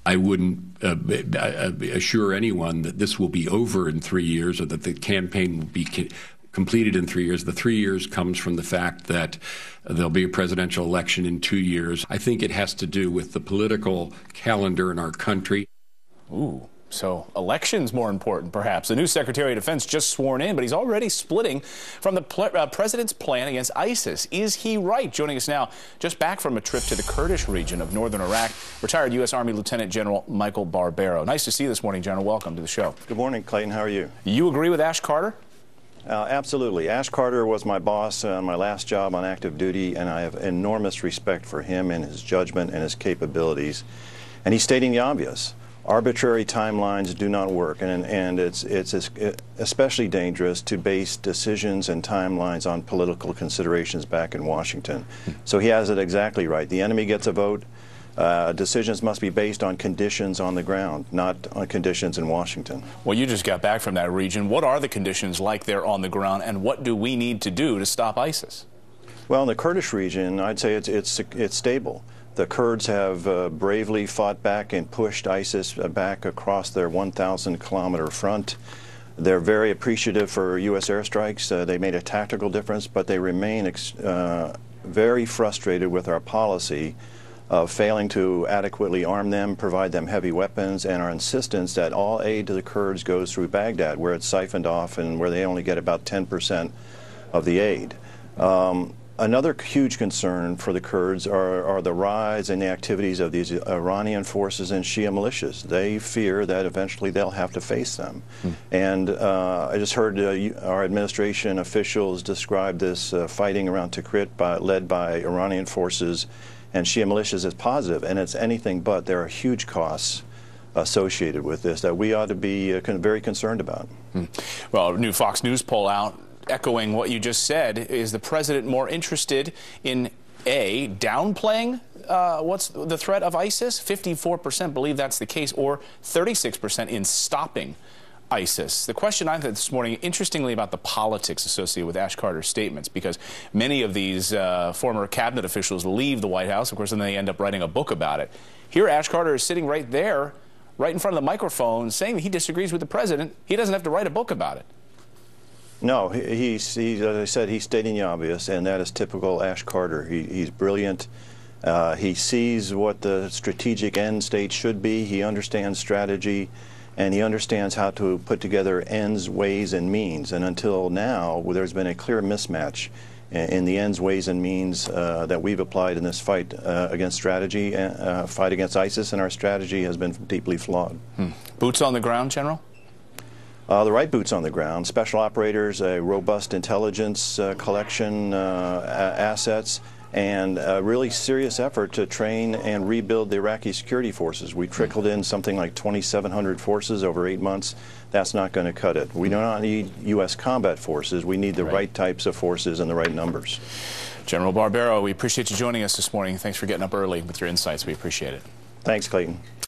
I wouldn't assure anyone that this will be over in 3 years or that the campaign will be completed in 3 years. The 3 years comes from the fact that there'll be a presidential election in 2 years. I think it has to do with the political calendar in our country. Ooh. So elections more important, perhaps. The new Secretary of Defense just sworn in, but he's already splitting from the president's plan against ISIS. Is he right? Joining us now, just back from a trip to the Kurdish region of northern Iraq, retired U.S. Army Lieutenant General Michael Barbero. Nice to see you this morning, General. Welcome to the show. Good morning, Clayton. How are you? You agree with Ash Carter? Absolutely. Ash Carter was my boss on my last job on active duty, and I have enormous respect for him and his judgment and his capabilities. And he's stating the obvious. Arbitrary timelines do not work, and it's especially dangerous to base decisions and timelines on political considerations back in Washington. So he has it exactly right. The enemy gets a vote. Decisions must be based on conditions on the ground, not on conditions in Washington. Well, you just got back from that region. What are the conditions like there on the ground, and what do we need to do to stop ISIS? Well, in the Kurdish region, I'd say it's stable. The Kurds have bravely fought back and pushed ISIS back across their 1,000-kilometer front. They're very appreciative for U.S. airstrikes. They made a tactical difference, but they remain very frustrated with our policy of failing to adequately arm them, provide them heavy weapons, and our insistence that all aid to the Kurds goes through Baghdad, where it's siphoned off and where they only get about 10% of the aid. Another huge concern for the Kurds are the rise in the activities of these Iranian forces and Shia militias. They fear that eventually they'll have to face them. And I just heard our administration officials describe this fighting around Tikrit led by Iranian forces and Shia militias as positive, and it's anything but. There are huge costs associated with this that we ought to be very concerned about. Well, a new Fox News poll out echoing what you just said. Is the president more interested in A, downplaying what's the threat of ISIS? 54% believe that's the case, or 36% in stopping ISIS. The question I had this morning, interestingly, about the politics associated with Ash Carter's statements, because many of these former cabinet officials leave the White House, of course, and they end up writing a book about it. Here, Ash Carter is sitting right there, right in front of the microphone, saying that he disagrees with the president. He doesn't have to write a book about it. No, as I said, he's stating the obvious, and that is typical Ash Carter. He's brilliant. He sees what the strategic end state should be. He understands strategy, and he understands how to put together ends, ways, and means. And until now, there's been a clear mismatch in the ends, ways, and means that we've applied in this fight against fight against ISIS, and our strategy has been deeply flawed. Boots on the ground, General? The right boots on the ground, special operators, a robust intelligence collection, assets, and a really serious effort to train and rebuild the Iraqi security forces. We trickled in something like 2,700 forces over 8 months. That's not going to cut it. We do not need U.S. combat forces. We need the right types of forces and the right numbers. General Barbero, we appreciate you joining us this morning. Thanks for getting up early with your insights. We appreciate it. Thanks, Clayton.